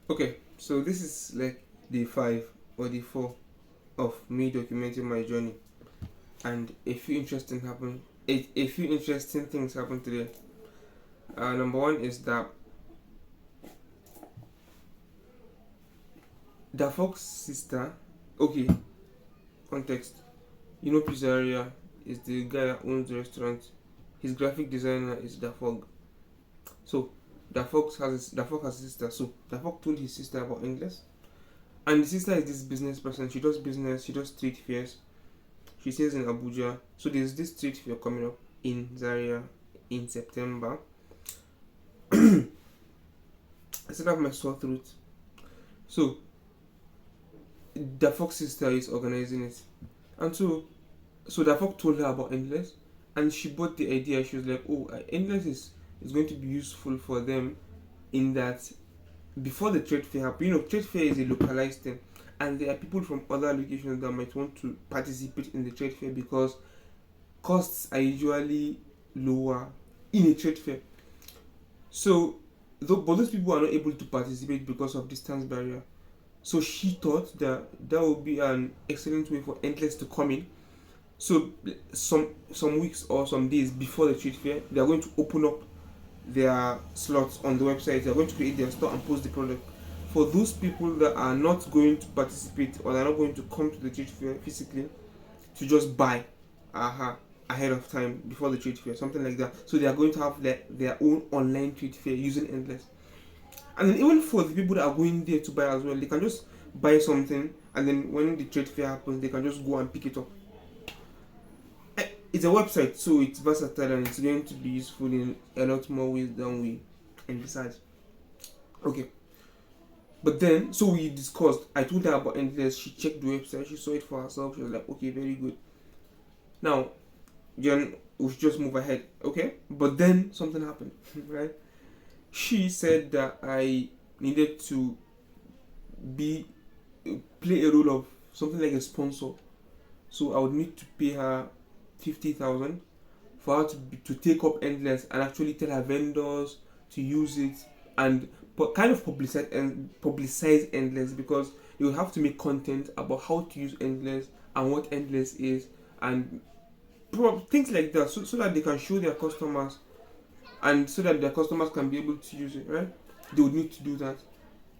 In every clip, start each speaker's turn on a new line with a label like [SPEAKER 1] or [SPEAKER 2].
[SPEAKER 1] Okay, so this is like day 5 or day 4 of me documenting my journey, and a few interesting things happened today. Number one is that Dafog's sister. Okay, context. You know, Pizzeria is the guy that owns the restaurant. His graphic designer is Dafog. So Dafog has a sister. So Dafog told his sister about Endlexx, and the sister is this business person. She does business. She does street fairs. She stays in Abuja. So there's this street fair coming up in Zaria in September. I still have my sore throat. So the Fox sister is organizing it. And so the Fox told her about Endlexx, and she bought the idea. She was like, oh, Endlexx is going to be useful for them in that before the trade fair happens, trade fair is a localized thing, and there are people from other locations that might want to participate in the trade fair because costs are usually lower in a trade fair. So, but those people are not able to participate because of distance barrier. So she thought that that would be an excellent way for Endlexx to come in. So some weeks or some days before the trade fair, they are going to open up their slots on the website. They are going to create their store and post the product. For those people that are not going to participate or are not going to come to the trade fair physically, to just buy ahead of time before the trade fair, something like that. So they are going to have their own online trade fair using Endlexx. And then even for the people that are going there to buy as well, they can just buy something, and then when the trade fair happens, they can just go and pick it up. It's a website, so it's versatile and it's going to be useful in a lot more ways than we envisage. Okay, but then so we discussed. I told her about Endless. She checked the website. She saw it for herself. She was like, "Okay, very good." Now, then we should just move ahead, okay? But then something happened, right? She said that I needed to be play a role of something like a sponsor. So I would need to pay her 50,000 for her to take up Endless and actually tell her vendors to use it and kind of publicize Endless, because they will have to make content about how to use Endless and what Endless is and things like that, so that they can show their customers and so that their customers can be able to use it, right? They would need to do that.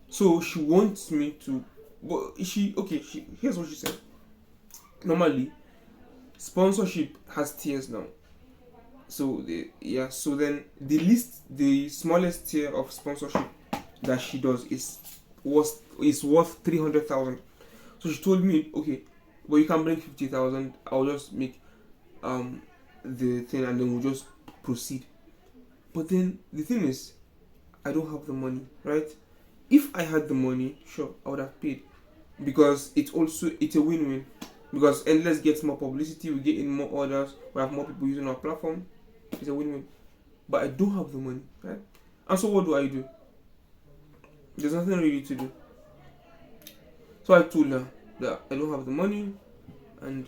[SPEAKER 1] So she wants me to, but here's what she said. Normally, sponsorship has tiers now. So then the smallest tier of sponsorship that she does is worth 300,000. So she told me, okay, but you can bring 50,000. I'll just make the thing and then we'll just proceed. But then the thing is, I don't have the money, right? If I had the money, sure, I would have paid, because it's a win-win. Because Endless gets more publicity, we get in more orders, we have more people using our platform. It's a win-win. But I don't have the money, right? And so what do I do? There's nothing really to do. So I told her that I don't have the money, and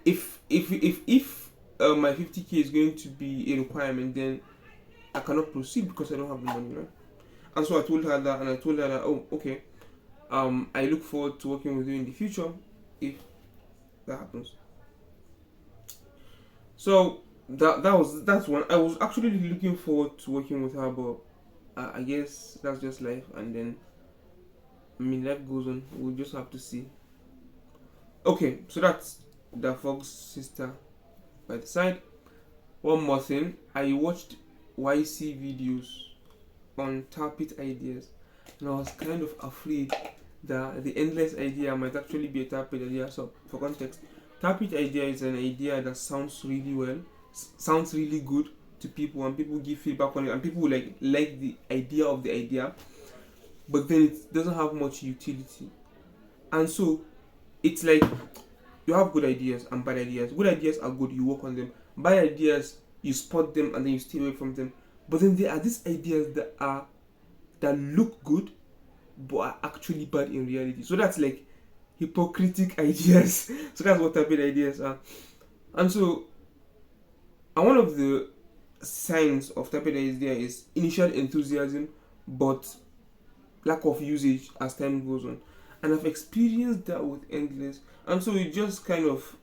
[SPEAKER 1] if my 50k is going to be a requirement, then I cannot proceed because I don't have the money, right? And so I told her that, and I told her that, oh, okay, I look forward to working with you in the future if that happens. So that's one. I was actually looking forward to working with her, but I guess that's just life, and then life goes on. We'll just have to see. Okay, so that's the Fox sister by the side. One more thing, I watched YC videos on Tarpit ideas, and I was kind of afraid that the Endless idea might actually be a Tarpit idea. So, for context, Tarpit idea is an idea that sounds really well, sounds really good to people, and people give feedback on it, and people like the idea of the idea, but then it doesn't have much utility. And so it's like you have good ideas and bad ideas. Good ideas are good, you work on them. Bad ideas, you spot them and then you stay away from them. But then there are these ideas that look good but are actually bad in reality. So that's like hypocritic ideas. So that's what type of ideas are. And so, and one of the signs of type of idea is initial enthusiasm, but lack of usage as time goes on. And I've experienced that with Endlexx. And so it just kind of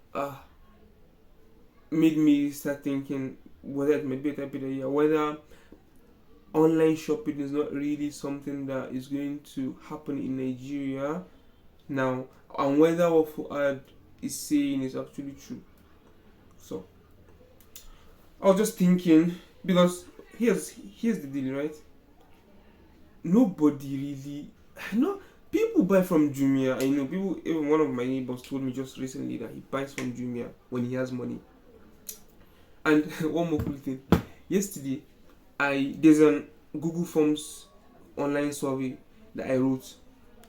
[SPEAKER 1] made me start thinking whether it might be a type of idea, whether online shopping is not really something that is going to happen in Nigeria now, and whether what Fuad is saying is actually true. So I was just thinking, because here's the deal, right? Nobody really, no, people buy from Jumia. I know people. Even one of my neighbors told me just recently that he buys from Jumia when he has money. And one more cool thing, yesterday there's an Google Forms online survey that I wrote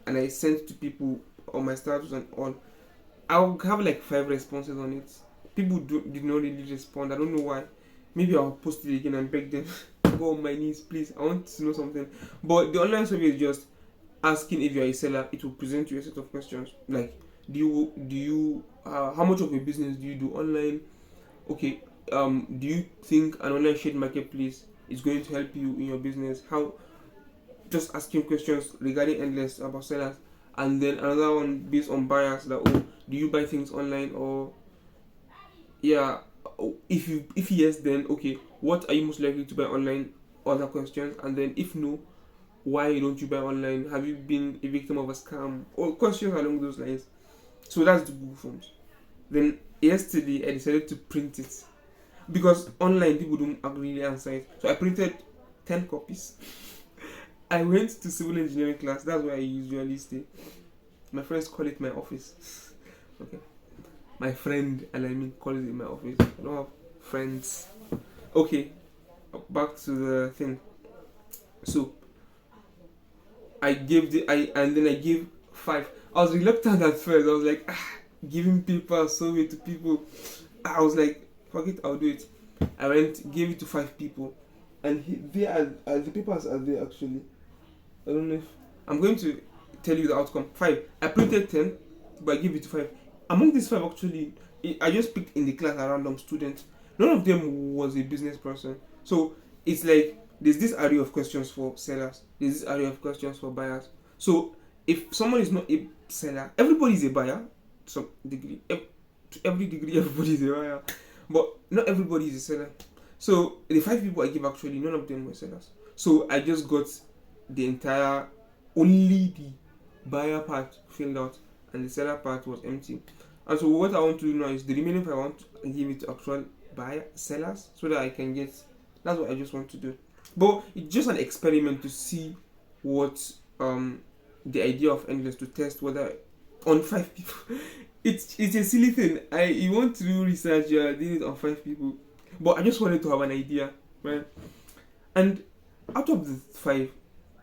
[SPEAKER 1] and I sent to people on my status and all. I'll have like 5 responses on it. People did not really respond. I don't know why. Maybe I'll post it again and beg them go on my knees, please. I want to know something. But the online survey is just asking if you're a seller. It will present you a set of questions like, do you how much of a business do you do online? Okay, do you think an online shared marketplace is going to help you in your business? How, just asking questions regarding Endlexx about sellers. And then another one based on buyers, that do you buy things online? Or yeah, if yes, then okay, what are you most likely to buy online? Other questions. And then if no, why don't you buy online? Have you been a victim of a scam? Or questions along those lines. So that's the Google Forms. Then yesterday I decided to print it because online people don't really answer it. So I printed 10 copies. I went to civil engineering class. That's where I usually stay. My friends call it my office. Okay. My friend, and I mean call it my office. I don't have friends. Okay. Back to the thing. So I gave and then I gave 5. I was reluctant at first. I was like, giving paper survey to people. I was like, fuck it, I'll do it. I gave it to 5 people, and the papers are there actually. I don't know if I'm going to tell you the outcome. 5. I printed 10, but I gave it to 5. Among these 5, actually, I just picked in the class a random student. None of them was a business person. So it's like there's this array of questions for sellers. There's this array of questions for buyers. So if someone is not a seller, everybody is a buyer to some degree. To every degree, everybody is a buyer. But not everybody is a seller. So the 5 people I give, actually, none of them were sellers. So I just got only the buyer part filled out, and the seller part was empty. And so what I want to do now is the remaining part I want to give it to actual sellers, so that I can get. That's what I just want to do. But it's just an experiment to see what the idea of Endlexx, to test whether on 5 people. It's a silly thing. You want to do research, you're doing it on 5 people. But I just wanted to have an idea, right? And out of the 5,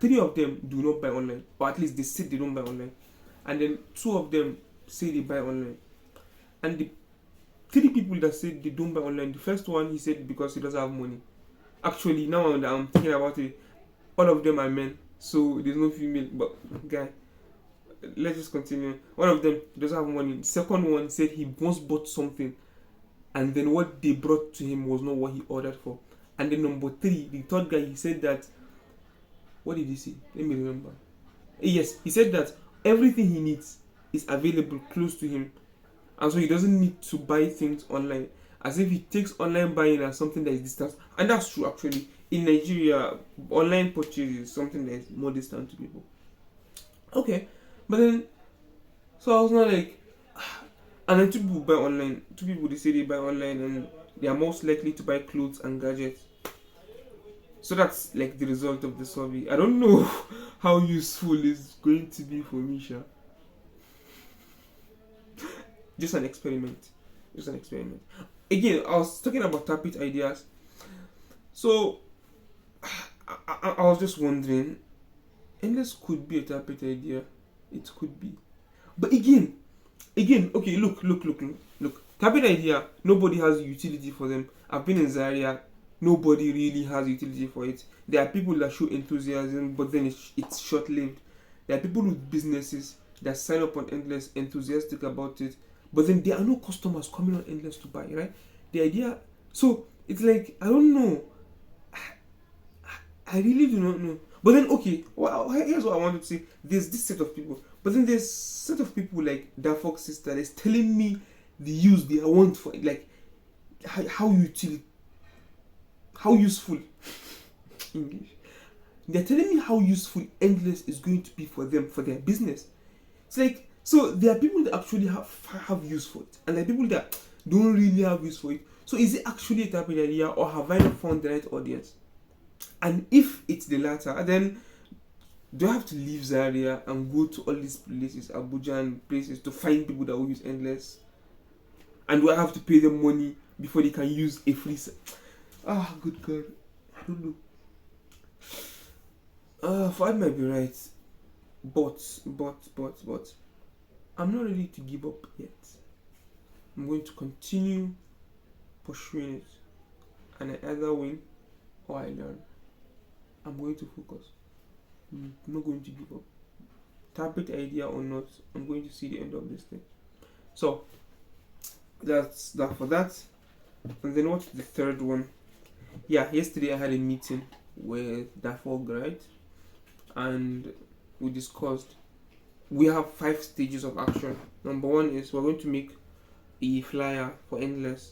[SPEAKER 1] 3 of them do not buy online, or at least they say they don't buy online. And then 2 of them say they buy online. And the 3 people that said they don't buy online, the first one, he said because he doesn't have money. Actually, now I'm thinking about it, all of them are men, so there's no female. But guy, let's just continue. One of them doesn't have money. The second one said he once bought something, and then what they brought to him was not what he ordered for. And then number 3, the third guy, he said that, what did he say? Let me remember. Yes, he said that everything he needs is available close to him, and so he doesn't need to buy things online, as if he takes online buying as something that is distant. And that's true, actually. In Nigeria, online purchase is something that is more distant to people. Okay, but then, so I was not like, and then 2 people buy online. 2 people, they say they buy online, and they are most likely to buy clothes and gadgets. So that's like the result of the survey. I don't know how useful it's going to be for me, Sha. Just an experiment. Again, I was talking about Tarpit ideas. So I was just wondering, Endlexx could be a Tarpit idea. It could be. But again, okay, look. Tarpit idea, nobody has utility for them. I've been in Zaria, nobody really has utility for it. There are people that show enthusiasm, but then it's short-lived. There are people with businesses that sign up on Endlexx, enthusiastic about it, but then there are no customers coming on Endlexx to buy, right? The idea, so it's like, I don't know. I really do not know. But then, okay, well, here's what I wanted to say. There's this set of people, but then there's set of people like Dafog's sister that's telling me the use they want for it, like how useful English. They're telling me how useful Endlexx is going to be for them for their business. It's like, so there are people that actually have use for it, and there are people that don't really have use for it. So is it actually a type of idea, or have I not found the right audience? And if it's the latter, then do I have to leave Zaria and go to all these places, Abuja and places, to find people that will use Endlexx? And do I have to pay them money before they can use a free good God. I don't know. Fuad might be right. But I'm not ready to give up yet. I'm going to continue pursuing it. And I either win or I learn. I'm going to focus. I'm not going to give up. Tarpit idea or not, I'm going to see the end of this thing. So that's that for that. And then what's the third one? Yeah, yesterday I had a meeting with Dafog, right? And we discussed, we have 5 stages of action. Number 1 is we're going to make a flyer for Endlexx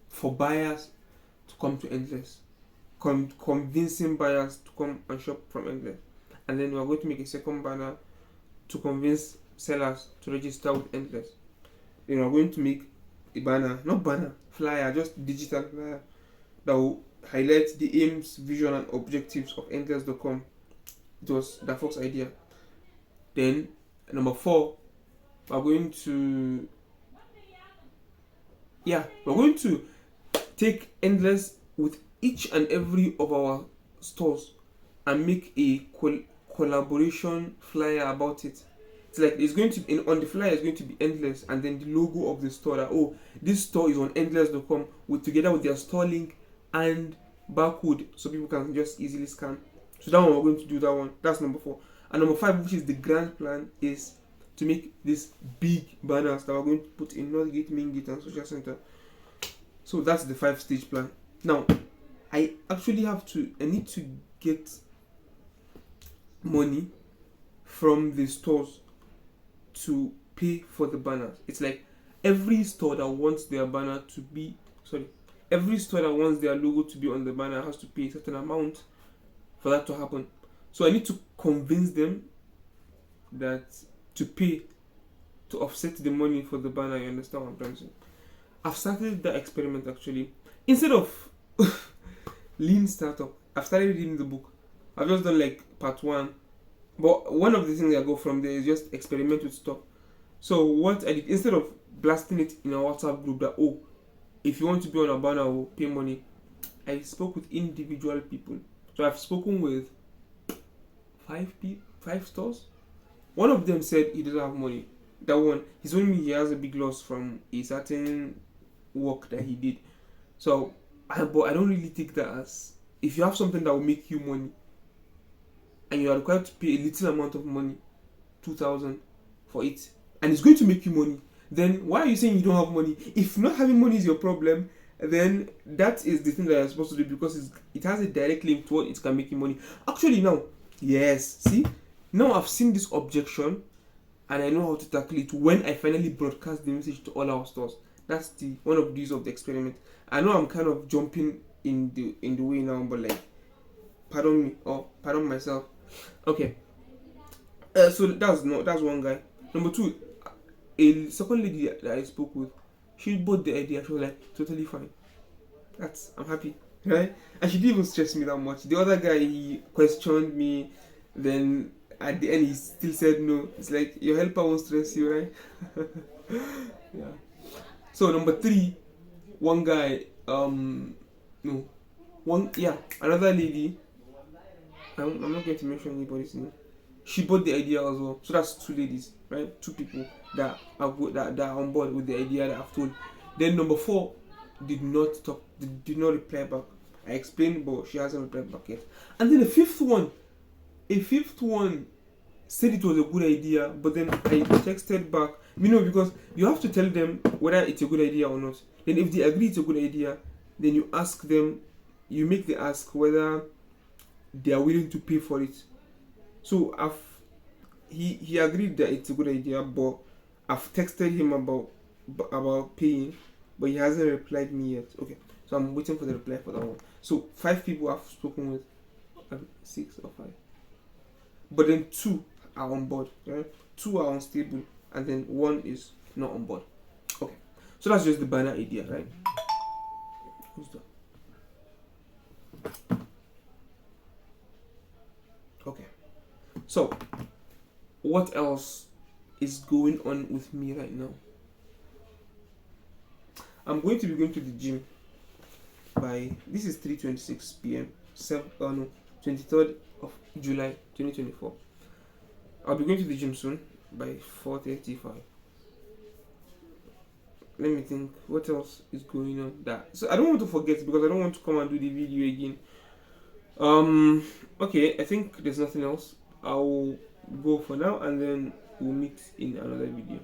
[SPEAKER 1] for buyers to come to Endlexx, convincing buyers to come and shop from Endlexx. And then we're going to make a second banner to convince sellers to register with Endlexx. Then we're going to make a flyer, just digital flyer that will highlight the aims, vision, and objectives of Endlexx.com. It was Dafog's idea. Then number 4, we're going to take Endlexx with each and every of our stores and make a collaboration flyer about it. It's like it's going to on the flyer is going to be Endlexx and then the logo of the store that this store is on Endlexx.com together with their store link and barcode so people can just easily scan. So that one, we're going to do that one. That's number 4. And number 5, which is the grand plan, is to make this big banners that we're going to put in Northgate, Main Gate, and Social Center. So that's the 5-stage plan. Now, I need to get money from the stores to pay for the banners. It's like every store that wants their logo to be on the banner has to pay a certain amount for that to happen. So I need to convince them that to pay to offset the money for the banner. You understand what I'm trying to say? I've started that experiment actually. Instead of lean startup, I've started reading the book. I've just done like part 1. But one of the things I go from there is just experiment with stuff. So what I did, instead of blasting it in a WhatsApp group that if you want to be on a banner or pay money, I spoke with individual people. So I've spoken with 5 stores. One of them said he doesn't have money. That one, he told me he has a big loss from a certain work that he did. So, but I don't really take that as, if you have something that will make you money and you are required to pay a little amount of money, 2,000 for it, and it's going to make you money, then why are you saying you don't have money? If not having money is your problem, then that is the thing that you're supposed to do, because it has a direct link to what it can make you money. Actually, now, yes, see, now I've seen this objection and I know how to tackle it when I finally broadcast the message to all our stores. That's one of the use of the experiment. I know I'm kind of jumping in the way now, but like, pardon me or pardon myself. Okay. So that's one guy. Number 2, a second lady that I spoke with, she bought the idea. She was like, totally fine. I'm happy, right? And she didn't even stress me that much. The other guy, he questioned me. Then at the end, he still said no. It's like, your helper won't stress you, right? Yeah. So number 3, one guy, another lady. I'm not going to mention anybody's name. She bought the idea as well. So that's 2 ladies, right? 2 people that are on board with the idea that I've told. Then number 4 did not reply back. I explained, but she hasn't replied back yet. And then the 5th one said it was a good idea, but then I texted back. Because you have to tell them whether it's a good idea or not. Then if they agree it's a good idea, then you ask them, you make the ask whether they are willing to pay for it. So he agreed that it's a good idea, but I've texted him about paying, but he hasn't replied me yet. Okay, so I'm waiting for the reply for that one. So 5 people I've spoken with, 6 or 5, but then 2 are on board. Right? 2 are unstable, and then 1 is not on board. Okay, so that's just the banner idea, right? Who's that? Okay, so what else is going on with me right now? I'm going to be going to the gym by, this is 3:26 p.m. 23rd of July 2024. I'll be going to the gym soon by 4:35. Let me think. What else is going on? So I don't want to forget because I don't want to come and do the video again. Okay, I think there's nothing else. I'll go for now and then we'll meet in another video.